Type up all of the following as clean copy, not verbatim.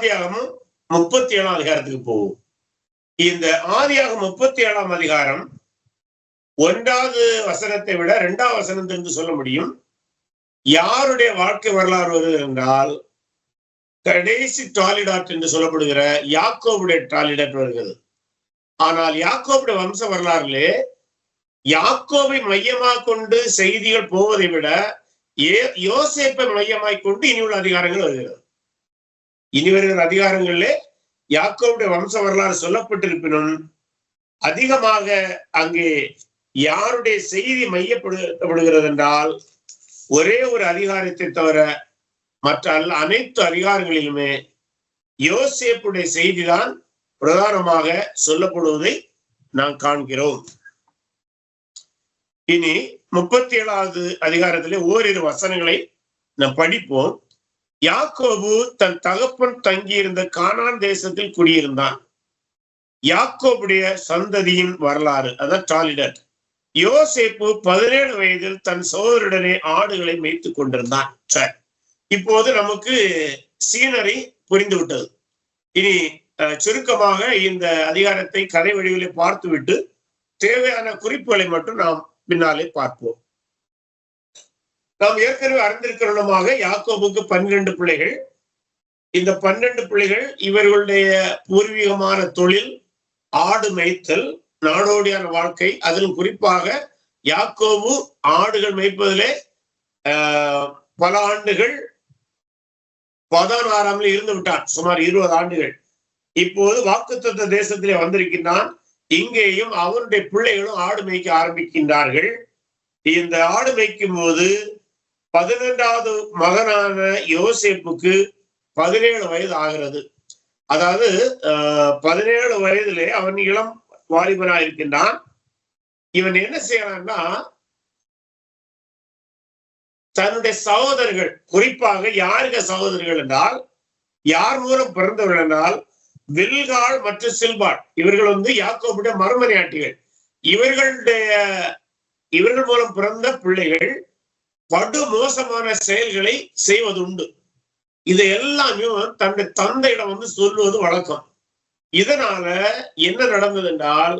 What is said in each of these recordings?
ஆதியாகமும் 37ஆம் அதிகாரத்துக்கு போவோம். இந்த ஆதியாகமம் 37ஆம் அதிகாரம் 1வது வசனத்தை விட 2வது வசனத்திலிருந்து சொல்ல முடியும். யாருடைய வாழ்க்கை வரலாறு வருது என்றால் கடைசி டாலிடாட் என்று சொல்லப்படுகிற யாக்கோபுடைய டாலிடாட் வருகிறது. ஆனால் யாக்கோபுடைய வம்ச வரலாறுலே யாக்கோபை மையமாக கொண்டு செய்திகள் போவதை விட யோசேப்பை மையமாய் கொண்டு இனி உள்ள அதிகாரங்கள் வருகிறது. இனி வருகிற அதிகாரங்களிலே யாக்கோபுடைய வம்ச வரலாறு சொல்லப்பட்டிருப்பினும் அதிகமாக அங்கே யாருடைய செய்தி மையப்படுத்தப்படுகிறது என்றால் ஒரே ஒரு அதிகாரத்தை தவிர மற்ற அனைத்து அதிகாரங்களிலுமே யோசேப்புடைய செய்திதான் பிரதானமாக சொல்லப்படுவதை நாம் காண்கிறோம். இனி 37வது அதிகாரத்திலே ஓரிரு வசனங்களை நாம் படிப்போம். யாக்கோபு தன் தகப்பன் தங்கியிருந்த கானான் தேசத்தில் குடியிருந்தான். யாக்கோபுடைய சந்ததியின் வரலாறு, அதான் டாலிடட். யோசேப்பு 17 வயதில் தன் சகோதரனுடனே ஆடுகளை மேய்த்துக் கொண்டிருந்தான். சரி, இப்போது நமக்கு சீனரி புரிந்து விட்டது. இனி சுருக்கமாக இந்த அதிகாரத்தை கதை வடிவிலே பார்த்துவிட்டு தேவையான குறிப்புகளை மட்டும் நாம் பின்னாலே பார்ப்போம். நாம் ஏற்கனவே அறிந்திருக்கிறோமாக யாக்கோபுக்கு 12 பிள்ளைகள். இந்த 12 பிள்ளைகள் இவர்களுடைய பூர்வீகமான தொழில் ஆடு மேய்த்தல், நாடோடியான வாழ்க்கை. அதிலும் குறிப்பாக யாக்கோபு ஆடுகள் மேய்ப்பதிலே பல ஆண்டுகள் பதானாராமில் இருந்து விட்டான், சுமார் 20 ஆண்டுகள். இப்போது வாக்குத்தத்த தேசத்திலே வந்திருக்கின்றான். இங்கேயும் அவனுடைய பிள்ளைகளும் ஆடு மேய்க்க ஆரம்பிக்கின்றார்கள். இந்த ஆடு மேய்க்கும் போது 11வது மகனான யோசேப்புக்கு 17 வயது ஆகிறது. அதாவது 17 வயதிலே அவன் இளம் வாலிபனாக இருக்கின்றான். இவன் என்ன செய்யறான்னா, தன்னுடைய சகோதரர்கள், குறிப்பாக யாருடைய சகோதரர்கள் என்றால், யார் மூலம் பிறந்தவர்கள் என்றால் வில்காள் மற்றும் சில்பாள், இவர்கள் யாக்கோபுடைய மறுமனையாட்டிகள். இவர்கள் மூலம் பிறந்த பிள்ளைகள் படு மோசமான செயல்களை செய்வதுண்டு. இது எல்லாமே தன்னுடைய தந்தையிடம் சொல்லுவது வழக்கம். இதனால என்ன நடந்தது என்றால்,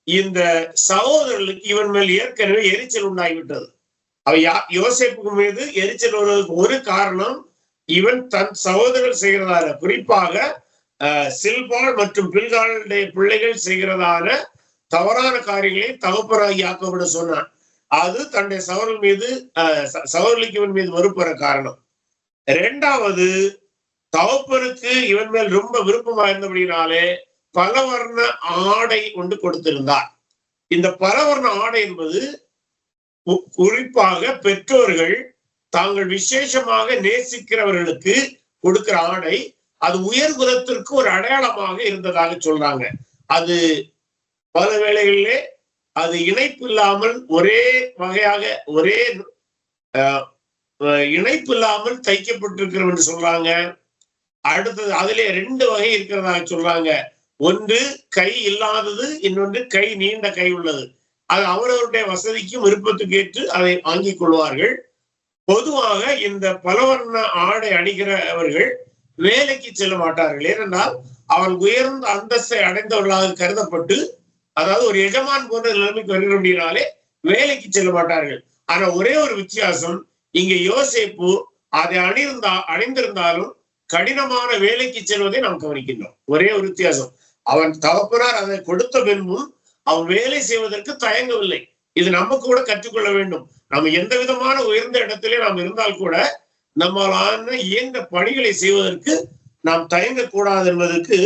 இந்த சகோதரர்களுக்கு இவன் மேல் ஏற்கனவே எரிச்சல் உண்டாகிவிட்டது. யோசேப்புக்கு மீது எரிச்சல் வருவதற்கு ஒரு காரணம், இவன் தன் சகோதரர்கள் செய்கிறதான, குறிப்பாக சில்பாள் மற்றும் பில்காளுடைய பிள்ளைகள் செய்கிறதான தவறான காரியங்களை தகப்பனாகி யாக்கோபிடம் சொன்னான். அது தன்னுடைய சகோதரர்களுக்கு இவன் மீது வெறுப்புற காரணம். 2வது, தகப்பனுக்கு இவன் மேல் ரொம்ப விருப்பமாக இருந்தபடினாலே பலவர்ண ஆடை கொண்டு கொடுத்திருந்தார். இந்த பலவர்ண ஆடை என்பது குறிப்பாக பெற்றோர்கள் தாங்கள் விசேஷமாக நேசிக்கிறவர்களுக்கு கொடுக்கிற ஆடை. அது உயர் குலத்திற்கு ஒரு அடையாளமாக இருந்ததாக சொல்றாங்க. அது பல வேளைகளிலே அது இணைப்பு இல்லாமல் ஒரே வகையாக ஒரே இணைப்பு இல்லாமல் தைக்கப்பட்டிருக்கிறோம் என்று சொல்றாங்க. அடுத்தது அதிலே 2 வகை இருக்கிறதாக சொல்றாங்க. ஒன்று கை இல்லாதது, இன்னொன்று கை நீண்ட கை உள்ளது. அது அவரவருடைய வசதிக்கும் விருப்பத்துக்கு ஏற்று அதை வாங்கிக் கொள்வார்கள். பொதுவாக இந்த பலவர்ண ஆடை அணிகிறவர்கள் வேலைக்கு செல்ல மாட்டார்கள். ஏனென்றால் அவன் உயர்ந்த அந்தஸ்தை அடைந்தவர்களாக கருதப்பட்டு, அதாவது ஒரு எஜமான் போன்ற நிலைமைக்கு வருகிற அப்படின்னாலே வேலைக்கு செல்ல மாட்டார்கள். ஆனா ஒரே ஒரு வித்தியாசம், இங்க யோசேப்பு அதை அணிந்திருந்தாலும் கடினமான வேலைக்கு செல்வதை நாம் கவனிக்கின்றோம். ஒரே ஒரு வித்தியாசம், அவன் தகப்பனார் அதை கொடுத்த பின்பும் அவன் வேலை செய்வதற்கு தயங்கவில்லை. இது நமக்கு கூட கற்றுக்கொள்ள வேண்டும். நம்ம எந்த விதமான உயர்ந்த இடத்திலே நாம் இருந்தால் கூட நம்மளான இயன்ற பணிகளை செய்வதற்கு நாம் தயங்கக்கூடாது என்பதற்கு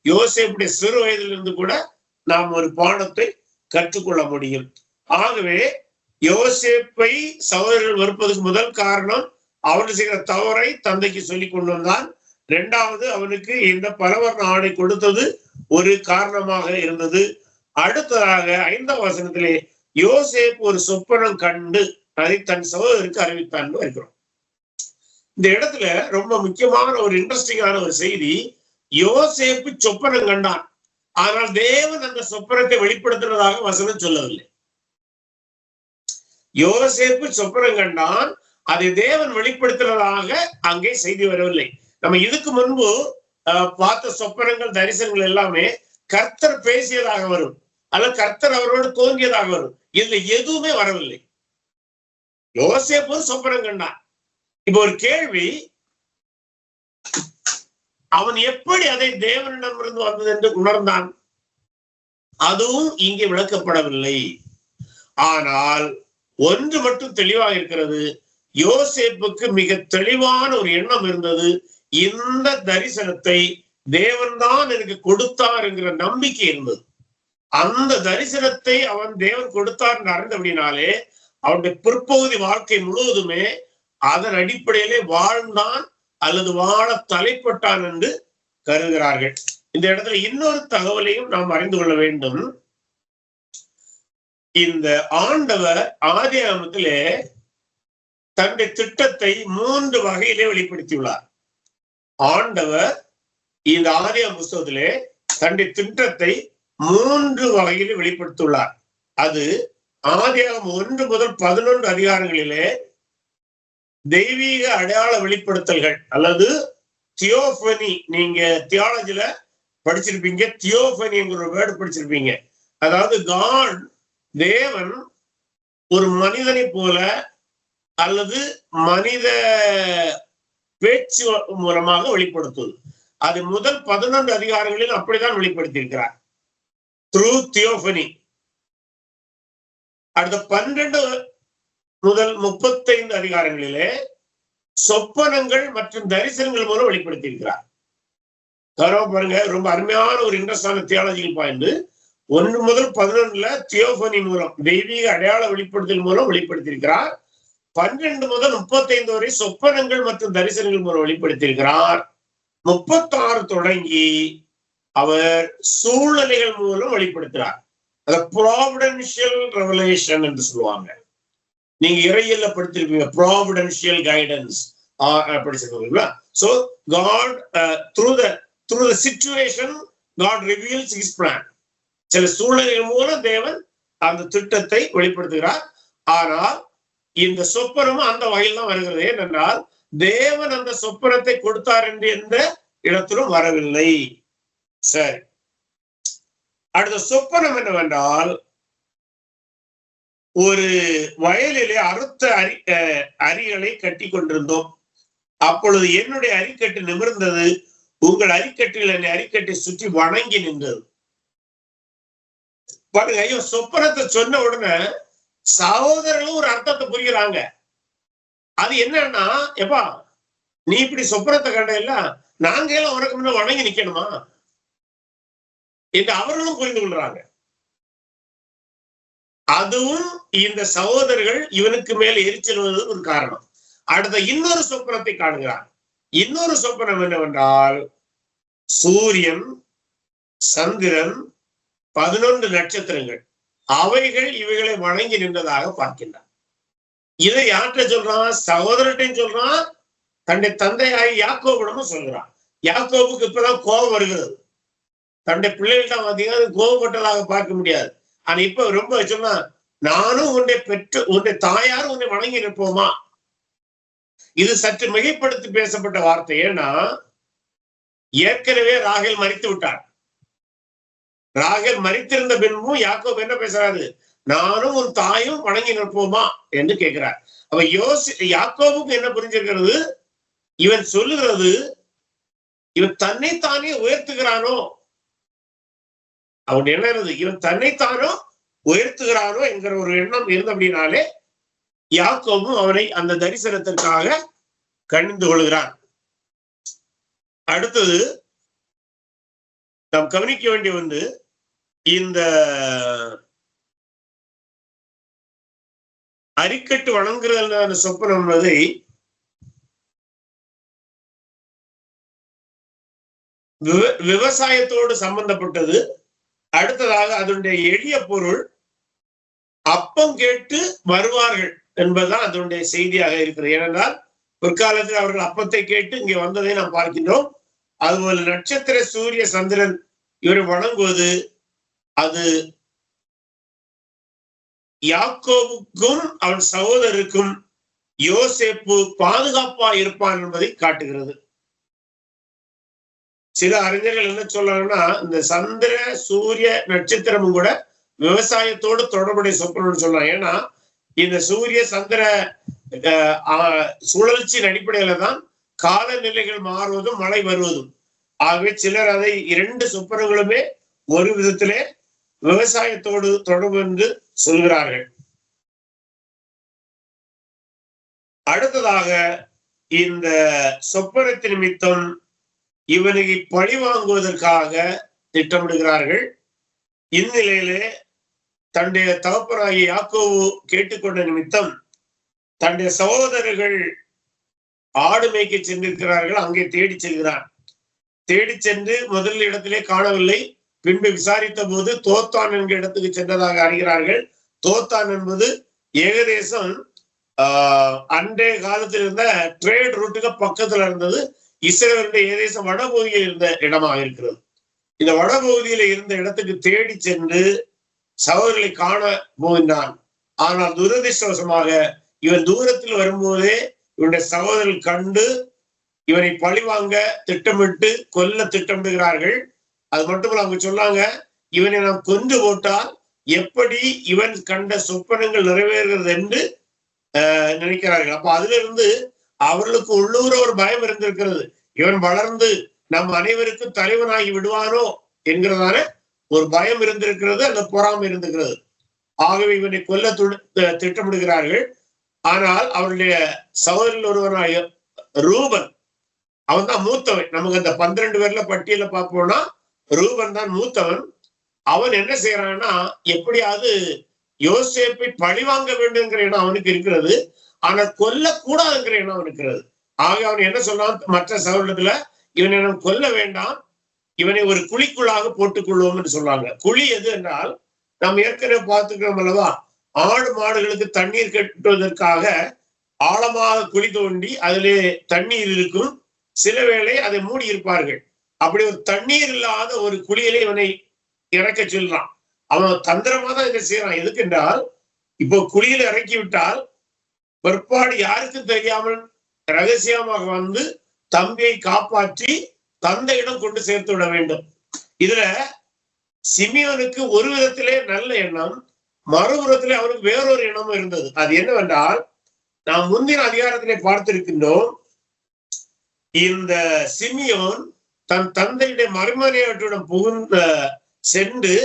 யோசேப்புடைய சிறு வயதிலிருந்து கூட நாம் ஒரு பாடத்தை கற்றுக்கொள்ள முடியும். ஆகவே யோசேப்பை சகோதரர்கள் வெறுப்பதற்கு முதல் காரணம், அவன் செய்கிற தவறை தந்தைக்கு சொல்லி கொண்டு வந்தான். 2வது, அவனுக்கு இந்த பலவர்ண ஆடை கொடுத்தது ஒரு காரணமாக இருந்தது. அடுத்ததாக 5ஆம் வசனத்திலே யோசேப்பு ஒரு சொப்பனம் கண்டு அதை தன் சகோதரருக்கு அறிவித்தான் இருக்கிறோம். இந்த இடத்துல ரொம்ப முக்கியமான ஒரு இன்ட்ரெஸ்டிங்கான ஒரு செய்தி, யோசேப்பு சொப்பனம் கண்டான். ஆனால் தேவன் அந்த சொப்பனத்தை வெளிப்படுத்துவதாக வசனம் சொல்லவில்லை. யோசேப்பு சொப்பனம் கண்டான், அதை தேவன் வெளிப்படுத்துவதாக அங்கே செய்தி வரவில்லை. நம்ம இதுக்கு முன்பு பார்த்த சொப்பனங்கள் தரிசனங்கள் எல்லாமே கர்த்தர் பேசியதாக வரும், அல்ல கர்த்தர் அவரோடு தோன்றியதாக வரும். இதுல எதுவுமே வரவில்லை. யோசேப்பு சொப்பனம் கண்டான். இப்ப ஒரு கேள்வி, அவன் எப்படி அதை தேவனிடமிருந்து வந்தது என்று உணர்ந்தான்? அதுவும் இங்கே விளக்கப்படவில்லை. ஆனால் ஒன்று மட்டும் தெளிவாக இருக்கிறது, யோசேப்புக்கு மிக தெளிவான ஒரு எண்ணம் இருந்தது. இந்த தரிசனத்தை தேவன்தான் எனக்கு கொடுத்தார் என்கிற நம்பிக்கை இருந்தது. அந்த தரிசனத்தை அவன் தேவன் கொடுத்தார் என்று அறிந்தபடினாலே அவனுடைய பிற்பகுதி வாழ்க்கை முழுவதுமே அதன் அடிப்படையிலே வாழ்ந்தான் அல்லது வாழ தலைப்பட்டான் என்று கருதுகிறார்கள். இந்த இடத்துல இன்னொரு தகவலையும் நாம் அறிந்து கொள்ள வேண்டும். இந்த ஆண்டவர் ஆதியாகமத்திலே தன்னுடைய திட்டத்தை 3 வகையிலே வெளிப்படுத்தியுள்ளார். ஆண்டவர் இந்த ஆதியாகம புத்தகத்திலே தன்னுடைய திட்டத்தை 3 வகையிலே வெளிப்படுத்தியுள்ளார். அது ஆதியாகமம் 1 முதல் 11 அதிகாரங்களிலே தெய்வீக அடையாள வெளிப்படுத்தல்கள் அல்லது தியோபனி, நீங்க தியாலஜில படிச்சிருப்பீங்க, தியோபனி என்கிற ஒரு வேர்டு படிச்சிருப்பீங்க. அதாவது காட், தேவன் ஒரு மனிதனை போல அல்லது மனித பேச்சு மூலமாக வெளிப்படுத்துவது. அது முதல் 11 அதிகாரங்களில் அப்படித்தான் வெளிப்படுத்தியிருக்கிறார், த்ரூ தியோபனி. அடுத்த 12 முதல் 35 அதிகாரங்களிலே சொப்பனங்கள் மற்றும் தரிசனங்கள் மூலம் வெளிப்படுத்தியிருக்கிறார். பாருங்க, ரொம்ப அருமையான ஒரு இன்ட்ரெஸ்டான தியாலஜிக்கல் பாயிண்ட். 1 முதல் 11 தியோபனி மூலம், தெய்வீக அடையாள வெளிப்படுத்தல் மூலம் வெளிப்படுத்தியிருக்கிறார். 12 முதல் 35 வரை சொப்பனங்கள் மற்றும் தரிசனங்கள் மூலம் வெளிப்படுத்தியிருக்கிறார். 36 தொடங்கி அவர் சூழ்நிலைகள் மூலம் வெளிப்படுத்துகிறார். அதை ப்ராவிடென்ஷியல் ரெவலேஷன் என்று சொல்லுவாங்க. நீங்க இறையில படிச்சிருப்பீங்க, ப்ராவிடென்ஷியல் கைடன்ஸ் படிச்சிருக்கீங்களா? So God through the situation God reveals his plan. சில சூழ்நிலைகள் மூலம் தேவன் அந்த திட்டத்தை வெளிப்படுத்துகிறார். ஆனால் இந்த சொப்பனமும் அந்த வகையில் தான் வருகிறது. ஏனென்றால் தேவன் அந்த சொப்பனத்தை கொடுத்தார் என்று எந்த இடத்திலும் வரவில்லை. சரி, அடுத்த சொப்பனம் என்னவென்றால், ஒரு வயலிலே அறுத்த அரிகளை கட்டி கொண்டிருந்தோம். அப்பொழுது என்னுடைய அரிக்கட்டு நிமிர்ந்தது, உங்கள் அரிக்கட்டில் என்னை அரிக்கட்டை சுற்றி வணங்கி நின்றது. பாருங்க, ஐயோ, சொப்பனத்தை சொன்ன உடனே சகோதரர்களும் ஒரு அர்த்தத்தை புரிகிறாங்க. அது என்னன்னா, எப்பா நீ இப்படி சொப்பனத்தை கண்ட இல்ல, நாங்க எல்லாம் உனக்கு முன்ன வணங்கி நிக்கணுமா என்று அவர்களும் புரிந்து கொள்றாங்க. அதுவும் இந்த சகோதரர்கள் இவனுக்கு மேல் எரிச்சல் ஒரு காரணம். அடுத்த இன்னொரு சொப்பனத்தை காணுகிறார். இன்னொரு சொப்பனம் என்னவென்றால், சூரியன், சந்திரன், 11 நட்சத்திரங்கள் அவைகள் இவைகளை வணங்கி நின்றதாக பார்க்கின்றார். இதை யார்கிட்ட சொல்றான்? சகோதரர்கிட்டையும் சொல்றான், தன்னுடைய தந்தையாகி யாக்கோபிடமும் சொல்கிறான். யாக்கோபுக்கு இப்பதான் கோபம் வருகிறது. தன்னுடைய பிள்ளைகள்கிட்ட பார்த்தீங்கன்னா கோபப்பட்டதாக பார்க்க முடியாது. ஆனா இப்ப ரொம்ப சொன்னா, நானும் உன்னுடைய தாயாரும் உன்னை வணங்கி நிற்போமா? இது சற்று மிகைப்படுத்தி பேசப்பட்ட வார்த்தை. ஏன்னா ஏற்கனவே ராகேல் மரித்து விட்டார். ராகேல் மரித்திருந்த பின்பும் யாக்கோபு என்ன பேசுறாரு? நானும் உன் தாயும் வணங்கி நிற்போமா என்று கேட்கிறார். அப்ப யாக்கோபுக்கு என்ன புரிஞ்சிருக்கிறது? இவன் சொல்லுகிறது, இவன் தன்னைத்தானே உயர்த்துகிறானோ, அவன் என்ன இருந்தது, இவன் தன்னைத்தானோ உயர்த்துகிறானோ என்கிற ஒரு எண்ணம் இருந்த அப்படின்னாலே யாக்கோபும் அவனை அந்த தரிசனத்திற்காக கணிந்து கொள்கிறான். அடுத்தது நாம் கவனிக்க வேண்டிய ஒன்று, இந்த அரிக்கட்டு வணங்குறதான சொப்பனம் என்பதை விவசாயத்தோடு சம்பந்தப்பட்டது. அடுத்ததாக அதனுடைய எளிய பொருள், அப்பம் கேட்டு வருவார்கள் என்பதுதான் அதனுடைய செய்தியாக இருக்கிறது. ஏனென்றால் பிற்காலத்தில் அவர்கள் அப்பத்தை கேட்டு இங்கே வந்ததை நாம் பார்க்கின்றோம். அதுபோல நட்சத்திர, சூரிய, சந்திரன் இவரை வணங்குவது, அது யாக்கோபுக்கும் அவன் சகோதரருக்கும் யோசேப்பு பாதுகாப்பா இருப்பான் என்பதை காட்டுகிறது. சில அறிஞர்கள் என்ன சொல்றாங்கன்னா, இந்த சந்திர சூரிய நட்சத்திரமும் கூட விவசாயத்தோடு தொடர்புடைய சொப்பனம்னு சொல்றாங்க. ஏன்னா இந்த சூரிய சந்திர சுழற்சியின் அடிப்படையில தான் காலநிலைகள் மாறுவதும் மழை வருவதும். ஆகவே சிலர் அதை இரண்டு சொப்பனங்களுமே ஒரு விதத்திலே விவசாயத்தோடு தொடர்பு என்று சொல்கிறார்கள். அடுத்ததாக இந்த சொப்பனத்தின் நிமித்தம் இவனை பழி வாங்குவதற்காக திட்டமிடுகிறார்கள். இந்நிலையிலே தன்னுடைய தகப்பனாகிய யாக்கோபு கேட்டுக்கொண்ட நிமித்தம் தன்னுடைய சகோதரர்கள் ஆடு மேய்க்க சென்றிருக்கிறார்கள். அங்கே தேடி செல்கிறான். தேடி சென்று முதல் இடத்திலே காணவில்லை. பின்பு விசாரித்த போது தோத்தான் என்கிற இடத்துக்கு சென்றதாக அறிகிறார்கள். தோத்தான் என்பது ஏகதேசம் அன்றைய காலத்தில் இருந்த ட்ரேட் ரூட்டுக்கு பக்கத்துல இருந்தது. இஸ்ரேலுடைய ஏகதேசம் வடபகுதியில் இருந்த இடமாக இருக்கிறது. இந்த வடபகுதியில இருந்த இடத்துக்கு தேடி சென்று சகோதரர்களை காண போகின்றான். ஆனால் துரதிருஷ்டவசமாக இவன் தூரத்தில் வரும்போதே இவனுடைய சகோதரர்கள் கண்டு இவனை பழிவாங்க திட்டமிட்டு கொல்ல திட்டமிடுகிறார்கள். அது மட்டுமல்ல, அவங்க சொன்னாங்க, இவனை நாம் கொன்று போட்டால் எப்படி இவன் கண்ட சொப்பனங்கள் நிறைவேறுகிறது என்று நினைக்கிறார்கள். அப்ப அதுல இருந்து அவர்களுக்கு உள்ளூர ஒரு பயம் இருந்திருக்கிறது. இவன் வளர்ந்து நம் அனைவருக்கும் தலைவனாகி விடுவானோ என்கிறதான ஒரு பயம் இருந்திருக்கிறது, அந்த பொறாமை இருந்திருக்கிறது. ஆகவே இவனை கொல்ல திட்டமிடுகிறார்கள். ஆனால் அவருடைய சகோதரன் ஒருவனாய ரூபன், அவன் தான் மூத்தவன். நமக்கு அந்த 12 பேர்ல பட்டியல பார்ப்போம்னா ரூபன் தான் மூத்தவன். அவன் என்ன செய்யறான்னா, எப்படியாவது யோசேப்பை பழிவாங்க வேண்டும்ங்கிற எண்ணம் அவனுக்கு இருக்கிறது. ஆனால் கொல்லக்கூடாதுங்கிற எண்ணம் அவனுக்கு இருக்கிறது. ஆக அவன் என்ன சொன்னான் மற்ற சகோதரத்துல, இவனை நாம் கொல்ல வேண்டாம், இவனை ஒரு குழிக்குள்ளாக போட்டுக் கொள்வோம் என்று சொல்றாங்க. குழி எது என்றால், நாம் ஏற்கனவே பார்த்துக்கிறோம் அல்லவா, ஆடு மாடுகளுக்கு தண்ணீர் கட்டுவதற்காக ஆழமாக குழி தோண்டி அதிலே தண்ணீர் இருக்கும். சில வேளை அதை மூடி இருப்பார்கள். அப்படி ஒரு தண்ணீர் இல்லாத ஒரு குழியிலே இவனை இறக்க சொல்றான். அவன் தந்திரமா தான் இதை செய்யறான். எதுக்கென்றால், இப்போ குழியில இறக்கி விட்டால் பிற்பாடு யாருக்கும் தெரியாமல் ரகசியமாக வந்து தம்பியை காப்பாற்றி தந்தையிடம் கொண்டு சேர்த்து விட வேண்டும். இதுல சிமியோனுக்கு ஒரு விதத்திலே நல்ல எண்ணம், மறுபுறத்திலே அவனுக்கு வேறொரு எண்ணமும் இருந்தது. அது என்னவென்றால், நாம் முந்தின அதிகாரத்திலே பார்த்திருக்கின்றோம், இந்த சிமியோன் தன் தந்தையுடைய மறுமனையாட்டிடம் சென்று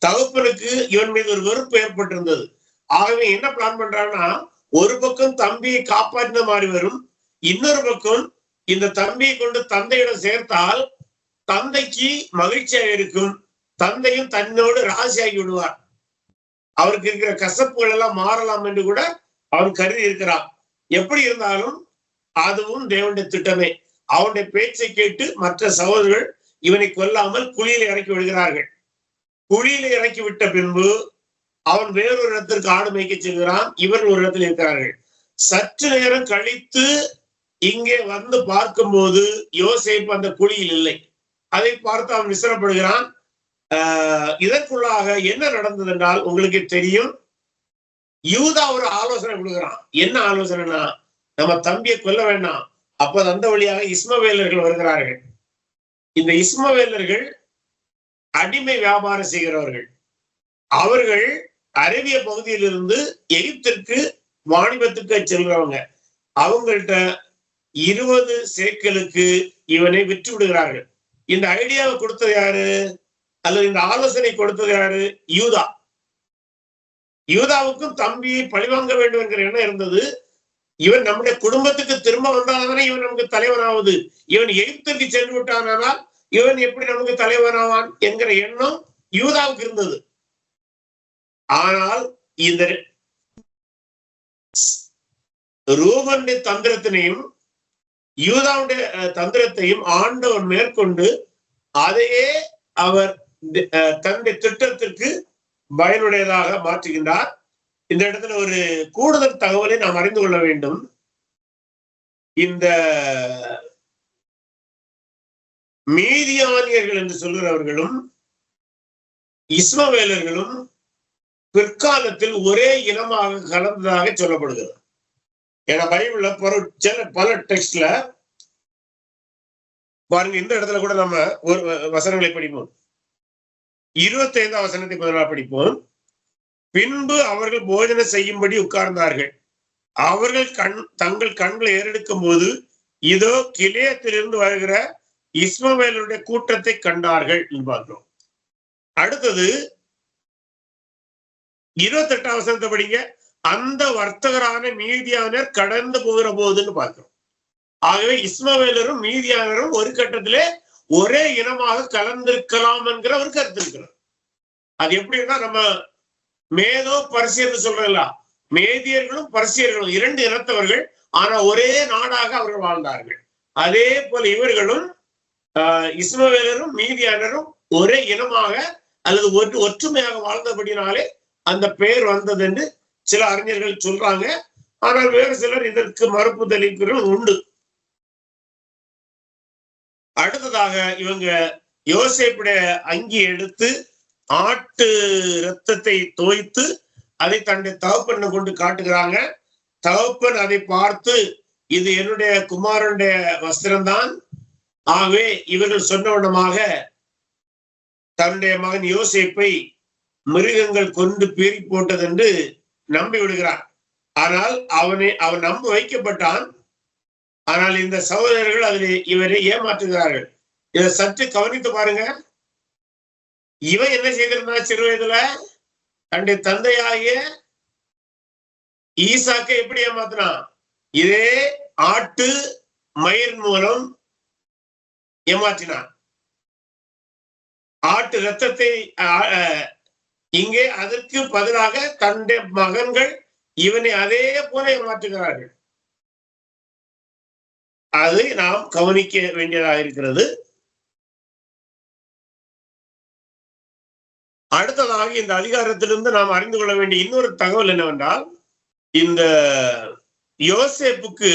தகப்பனுக்கு இவன் மீது ஒரு வெறுப்பு ஏற்பட்டிருந்தது. ஆகவே என்ன பிளான் பண்றான்னா, ஒரு பக்கம் தம்பியை காப்பாற்றின மாதிரி வரும், இன்னொரு பக்கம் இந்த தம்பியை கொண்டு தந்தையிடம் சேர்த்தால் தந்தைக்கு மகிழ்ச்சியாக இருக்கும், தந்தையும் தன்னோடு ராசியாகி விடுவார், அவருக்கு இருக்கிற கசப்புகள் எல்லாம் மாறலாம் என்று கூட அவன் கருதி இருக்கிறான். எப்படி இருந்தாலும் அதுவும் தேவனுடைய திட்டமே. அவனுடைய பேச்சை கேட்டு மற்ற சகோதரர்கள் இவனை கொல்லாமல் குழியில இறக்கி விடுகிறார்கள். குழியில இறக்கி விட்ட பின்பு அவன் வேறொரு இடத்திற்கு ஆடு மேய்க்க செல்கிறான். இவர் ஒரு இடத்தில் இருக்கிறார்கள். சற்று நேரம் கழித்து இங்கே வந்து பார்க்கும்போது யோசேப்பு அந்த குழியில் இல்லை. அதை பார்த்து அவன் விசனப்படுகிறான். இதற்குள்ளாக என்ன நடந்தது என்றால் உங்களுக்கு தெரியும். யூதா ஒரு ஆலோசனை கொடுக்கிறான். என்ன ஆலோசனைனா, நம்ம தம்பியை கொல்ல வேண்டாம். அப்ப அந்த வழியாக இஸ்மவேலர்கள் வருகிறார்கள். இந்த இஸ்மவேலர்கள் அடிமை வியாபாரம் செய்கிறவர்கள். அவர்கள் அரேபிய பகுதியிலிருந்து எகிப்திற்கு வாணிபத்துக்கு செல்கிறவங்க. அவங்கள்ட்ட 20 சேக்கலுக்கு இவனை விற்று விடுகிறார்கள். இந்த ஐடியாவை கொடுத்தது யாரு, அல்லது இந்த ஆலோசனை கொடுத்தது யாரு? யூதா. யூதாவுக்கும் தம்பியை பழிவாங்க வேண்டும் என்கிற எண்ணம் இருந்தது. இவன் நம்முடைய குடும்பத்துக்கு திரும்ப வந்தாதானே இவன் நமக்கு தலைவனாவது. இவன் எகிப்திற்கு சென்று விட்டானால் இவன் எப்படி நமக்கு தலைவனாவான் என்கிற எண்ணம் யூதாவுக்கு இருந்தது. ஆனால் இந்த ரூபனுடைய தந்திரத்தினையும் யூதாவுடைய தந்திரத்தையும் ஆண்டவர் மேற்கொண்டு அதையே அவர் தன்னுடைய திட்டத்திற்கு பயனுடையதாக மாற்றுகின்றார். இந்த இடத்துல ஒரு கூடுதல் தகவலை நாம் அறிந்து கொள்ள வேண்டும். இந்த மீதியானியர்கள் என்று சொல்கிறவர்களும் இஸ்மவேலர்களும் பிற்காலத்தில் ஒரே இனமாக கலந்ததாக சொல்லப்படுகிறது. ஏன்னா பைபிள்ல பல டெக்ஸ்ட்ல பாருங்க, இந்த இடத்துல கூட நம்ம ஒரு வசனங்களை படிப்போம். 25ஆம் வசனத்தை முதலாக படிப்போம். பின்பு அவர்கள் போஜனம் செய்யும்படி உட்கார்ந்தார்கள். அவர்கள் தங்கள் கண்களை ஏறெடுக்கும் போது இதோ கிலேயத்திலிருந்து வருகிற இஸ்மவேலருடைய கூட்டத்தை கண்டார்கள் பார்க்கிறோம். அடுத்தது 28ஆம் வசனத்தை படிங்க. அந்த வர்த்தகரான மீதியானர் கடந்து போகிற போதுன்னு பார்க்கிறோம். ஆகவே இஸ்மவேலரும் மீதியானரும் ஒரு கட்டத்திலே ஒரே இனமாக கலந்திருக்கலாம் என்கிற ஒரு கருத்து இருக்கிறது. அது எப்படின்னா, நம்ம மேதோ பர்சியர்னு சொல்றோம்ல, மேதியர்களும் பர்சியர்களும் இரண்டு இனத்தவர்கள், ஆனா ஒரே நாடாக அவர்கள் வாழ்ந்தார்கள். அதே போல இவர்களும் இஸ்மவேலரும் மீதியானரும் ஒரே இனமாக அல்லது ஒற்றுமையாக வாழ்ந்தபடினாலே அந்த பெயர் வந்தது என்று சில அறிஞர்கள் சொல்றாங்க. ஆனால் வேறு சிலர் இதற்கு மறுப்பு தெரிவிக்கிறவர்கள் உண்டு. அடுத்ததாக இவங்க யோசேப்புடைய அங்கி எடுத்து ஆட்டு இரத்தத்தை தோய்த்து அதை தன்னுடைய தகப்பனை கொண்டு காட்டுகிறாங்க. தகப்பன் அதை பார்த்து, இது என்னுடைய குமாரனுடைய வஸ்திரம்தான், ஆகவே இவர்கள் சொன்னவனமாக தன்னுடைய மகன் யோசேப்பை மிருகங்கள் கொண்டு பீறி போட்டது என்று நம்பி விடுகிறான். ஆனால் அவன் நம்ப வைக்கப்பட்டான். ஆனால் இந்த சகோதரர்கள் அதில் இவரை ஏமாற்றுகிறார்கள். இதை சற்று கவனித்து பாருங்க. இவன் என்ன செய்திருந்தான்? சிறு வயதுல தன்னுடைய தந்தையாகிய ஈசாக்கை எப்படி ஏமாத்தினான்? இதே ஆட்டு மயிர் மூலம் ஏமாற்றினான். ஆட்டு ரத்தத்தை இங்கே அதற்கு பதிலாக தன்னுடைய மகன்கள் இவனை அதே போல ஏமாற்றுகிறார்கள். அதை நாம் கவனிக்க வேண்டியதாக இருக்கிறது. அடுத்ததாக இந்த அதிகாரத்திலிருந்து நாம் அறிந்து கொள்ள வேண்டிய இன்னொரு தகவல் என்னவென்றால், இந்த யோசேப்புக்கு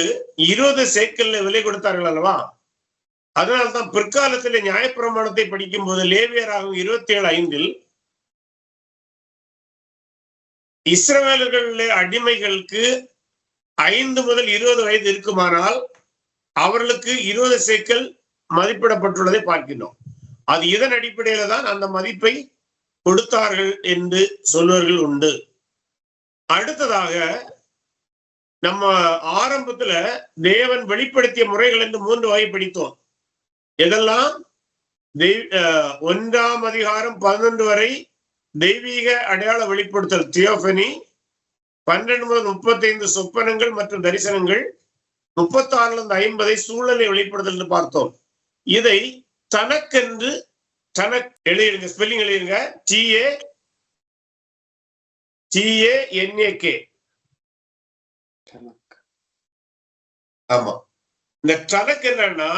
20 சேக்கல்ல விலை கொடுத்தார்கள் அல்லவா? அதனால்தான் பிற்காலத்தில் நியாயப்பிரமாணத்தை படிக்கும் போது லேவியராகும் 27:5 இஸ்ரவேலர்களுடைய அடிமைகளுக்கு 5 முதல் 20 வயது இருக்குமானால் அவர்களுக்கு 20 சேக்கல் மதிப்பிடப்பட்டுள்ளதை பார்க்கின்றோம். அது இதன் அடிப்படையில தான் அந்த மதிப்பை கொடுத்தார்கள் என்று சொல்வர்கள் உண்டு. அடுத்ததாக நம்ம ஆரம்பத்துல தேவன் வெளிப்படுத்திய முறைகள் என்று 3 வகை படித்தோம். இதெல்லாம் 1ஆம் அதிகாரம் 11 வரை தெய்வீக அடையாள வெளிப்படுத்தல் தியோபனி, 12 முதல் 35 சொப்பனங்கள் மற்றும் தரிசனங்கள், 36-50 சூழலை வெளிப்படுத்தல் என்று பார்த்தோம். இதை தனக்கென்று எழுதிடுங்க, ஸ்பெல்லிங் எழுதிருங்க. TANAK. ஆமா, இந்த தனக்கு என்னன்னா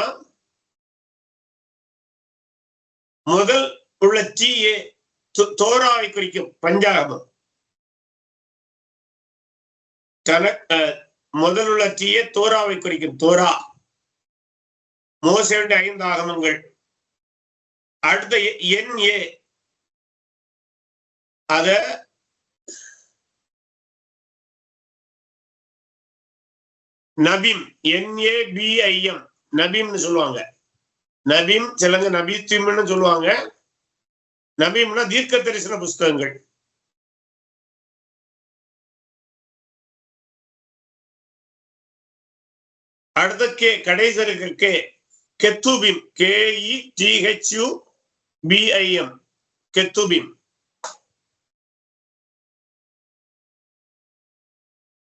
முதல் உள்ள TA தோராவை குறிக்கும். பஞ்சாகமம் முதல் உள்ள TA தோராவை குறிக்கும். தோரா மோசேயுடைய 5 ஆகமங்கள். அடுத்த NA அத நபீம், NABIM நபீம்னு சொல்லுவாங்க. நபீம் சிலங்க நபீத்வீம்னு சொல்லுவாங்க. நபீம்னா தீர்க்க தரிசன புஸ்தகங்கள். அடுத்த கடைசி கெத்துபிம், KETHUBIM கெத்துபிம்.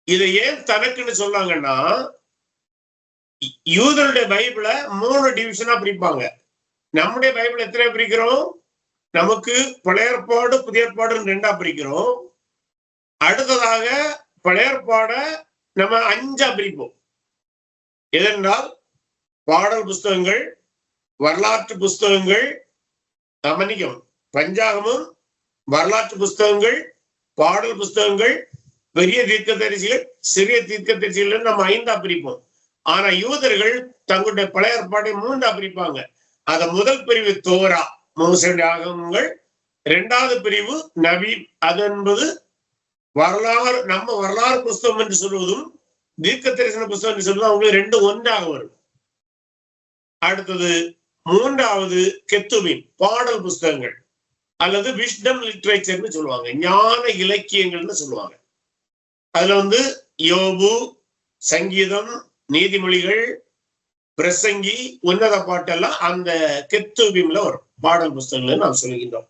இதை ஏன் தனக்குன்னு சொன்னாங்கன்னா, யூதருடைய பைபிள 3 டிவிஷனா பிரிப்பாங்க. நம்முடைய பைபிள் எத்தனை பிரிக்கிறோம்? நமக்கு பழைய ஏற்பாடு புதிய ஏற்பாடுன்னு 2ஆ பிரிக்கிறோம். அடுத்ததாக பழைய ஏற்பாட நம்ம 5ஆ பிரிப்போம். எதென்றால் பாடல் புஸ்தகங்கள், வரலாற்று புஸ்தகங்கள், மன்னிக்கும், பஞ்சாகமும், வரலாற்று புஸ்தகங்கள், பாடல் புஸ்தகங்கள், பெரிய தீர்க்கதரிசிகள், சிறிய தீர்க்கதரிசிகள் நம்ம 5ஆ பிரிப்போம். ஆனா யூதர்கள் தங்களுடைய பழைய ஏற்பாட்டை 3ஆ பிரிப்பாங்க. அத முதல் பிரிவு தோரா, மோசேயுடைய ஆகமங்கள். 2வது பிரிவு நபி, அது என்பது வரலாறு, நம்ம வரலாறு புஸ்தகம் என்று சொல்வதும் தீர்க்க தரிசன புஸ்தகம் என்று சொல்வதும் அவங்களுக்கு 2 ஒன்றாக வரும். அடுத்தது மூன்றாவது கெத்துபின், பாடல் புஸ்தகங்கள் அல்லது விஸ்டம் லிட்ரேச்சர்னு சொல்லுவாங்க, ஞான இலக்கியங்கள்னு சொல்லுவாங்க. அதுல யோபு, சங்கீதம், நீதிமொழிகள், பிரசங்கி, உன்னத பாட்டெல்லாம் அந்த கெத்துபின்ல வரும், பாடல் புஸ்தகங்கள் நாம் சொல்லுகின்றோம்.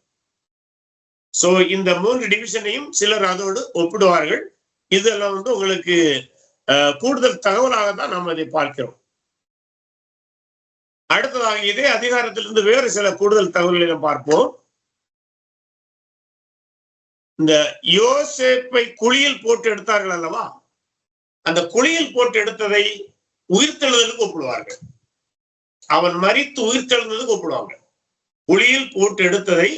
சோ இந்த 3 டிவிஷனையும் சிலர் அதோடு ஒப்பிடுவார்கள். இதெல்லாம் உங்களுக்கு கூடுதல் தகவலாகத்தான் நாம் அதை பார்க்கிறோம். அடுத்ததாக இதே அதிகாரத்திலிருந்து வேறு சில கூடுதல் தகவல்களை பார்ப்போம். இந்த யோசேப்பை குழியில் போட்டு எடுத்தார்கள் அல்லவா, அந்த குழியில் போட்டு எடுத்ததை உயிர்த்தெழுதலுக்கு ஒப்பிடுவார்கள். அவன் மரித்து உயிர்த்தெழுந்ததுக்கு ஒப்பிடுவாங்க. குழியில் போட்டு எடுத்ததை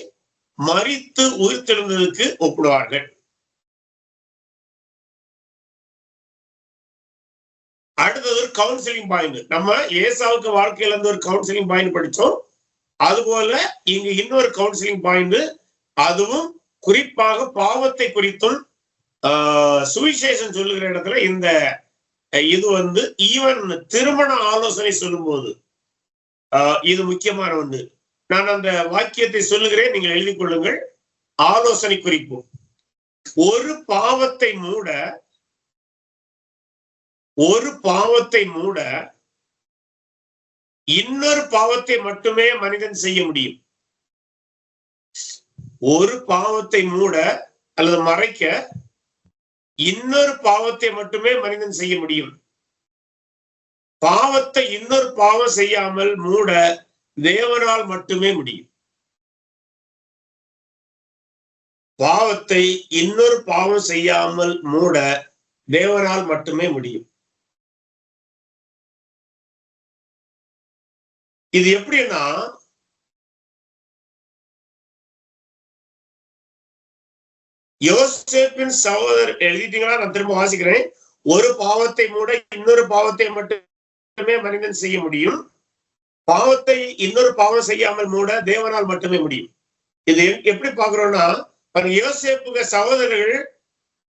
மரித்து உயிர்த்தெழுந்ததுக்கு ஒப்பிடுவார்கள். அடுத்தது ஒரு கவுன்சிலிங் பாயிண்ட். நம்ம ஏசாவுக்கு வாழ்க்கையில இருந்து ஒரு கவுன்சிலிங் பாயிண்ட் படிச்சோம். அதுபோல இங்க இன்னொரு கவுன்சிலிங் பாயிண்ட், அதுவும் குறிப்பாக பாவத்தை குறித்தும் சுவிசேஷம் சொல்லுகிற இடத்துல இந்த இது ஈவன் திருமண ஆலோசனை சொல்லும் போது இது முக்கியமான ஒன்று. நான் அந்த வாக்கியத்தை சொல்லுகிறேன், நீங்கள் எழுதிக் கொள்ளுங்கள். ஆலோசனை குறிப்பு: ஒரு பாவத்தை மூட இன்னொரு பாவத்தை மட்டுமே மனிதன் செய்ய முடியும். ஒரு பாவத்தை மூட அல்லது மறைக்க இன்னொரு பாவத்தை மட்டுமே மனிதன் செய்ய முடியும். பாவத்தை இன்னொரு பாவம் செய்யாமல் மூட தேவனால் மட்டுமே முடியும். பாவத்தை இன்னொரு பாவம் செய்யாமல் மூட தேவனால் மட்டுமே முடியும். இது எப்படின்னா, யோசேப்பின் சகோதரர், எழுதிட்டீங்களா? நான் திரும்ப வாசிக்கிறேன். ஒரு பாவத்தை மூட இன்னொரு பாவத்தை மட்டுமே மனிதன் செய்ய முடியும். பாவத்தை இன்னொரு பாவம் செய்யாமல் மூட தேவனால் மட்டுமே முடியும். இது எப்படி பாக்குறோம்னா, யோசேப்புங்க சகோதரர்கள்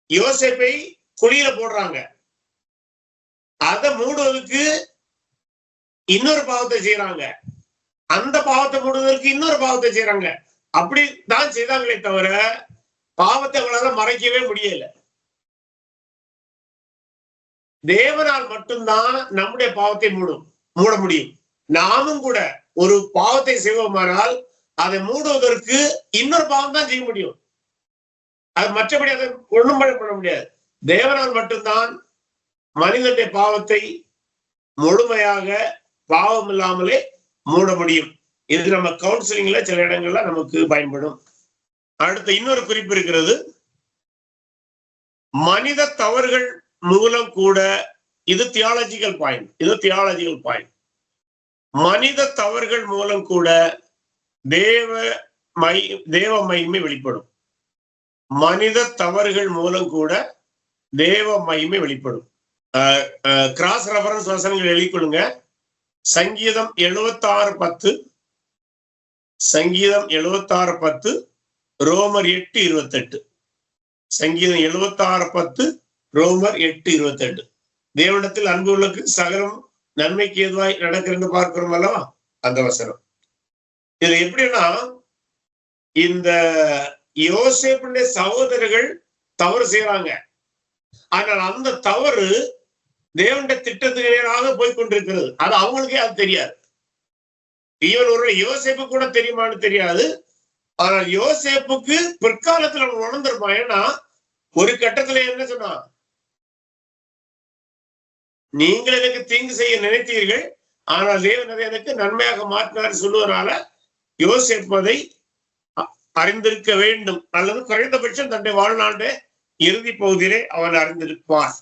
யோசேப்பை குழியில போடுறாங்க. அதை மூடுவதற்கு இன்னொரு பாவத்தை செய்யறாங்க. அந்த பாவத்தை மூடுவதற்கு இன்னொரு பாவத்தை செய்யறாங்க. அப்படிதான் செய்தாங்களே தவிர பாவத்தை அவங்களால மறைக்கவே முடியல. தேவனால் மட்டும்தான் நம்முடைய பாவத்தை மூட முடியும். நாமும் கூட ஒரு பாவத்தை செய்வோமானால் அதை மூடுவதற்கு இன்னொரு பாவம் தான் செய்ய முடியும். அது மற்றபடி அதை ஒண்ணும் பண்ண முடியாது. தேவனால் மட்டும்தான் மனிதனுடைய பாவத்தை முழுமையாக பாவம் இல்லாமலே மூட முடியும். இது நம்ம கவுன்சிலிங்ல சில இடங்கள்ல நமக்கு பயன்படும். அடுத்த இன்னொரு குறிப்பு இருக்கிறது. மனித தவறுகள் மூலம் கூட, இது தியாலஜிக்கல் பாயிண்ட். மனித தவறுகள் மூலம் கூட தேவ மகிமை வெளிப்படும். மனித தவறுகள் மூலம் கூட தேவ மகிமை வெளிப்படும். கிராஸ் ரெஃபரன்ஸ் வசனங்கள் எழுதிக்கொள்ளுங்க. சங்கீதம் 76:10, சங்கீதம் 76:10, ரோமர் 8:28. சங்கீதம் 76:10, ரோமர் 8:28. தேவனிடத்தில் அன்பு உள்ளக்கு சகலம் நன்மைக்கு எதுவாய் நடக்கிறது பார்க்கிறோம் அல்லவா, அந்த வசனம். இது எப்படின்னா, இந்த யோசேப்புடைய சகோதரர்கள் தவறு செய்யறாங்க. ஆனால் அந்த தவறு தேவனுடைய திட்டத்துக்கு நேராக போய்கொண்டிருக்கிறது. அது அவங்களுக்கே அது தெரியாது. ஈவன் ஒரு யோசேப்பு கூட தெரியுமான்னு தெரியாது. ஆனால் யோசேப்புக்கு பிற்காலத்தில் அவன் உணர்ந்திருப்பான். ஏன்னா ஒரு கட்டத்துல என்ன சொன்னா, நீங்கள் எனக்கு தீங்கு செய்ய நினைத்தீர்கள், ஆனால் தேவன் அதை எனக்கு நன்மையாக மாற்றினார் சொல்லுவதனால யோசேப்பு அதை அறிந்திருக்க வேண்டும், அல்லது குறைந்தபட்சம் தன்னுடைய வாழ்நாளுடைய இறுதி பகுதியிலே அவன் அறிந்திருப்பான்.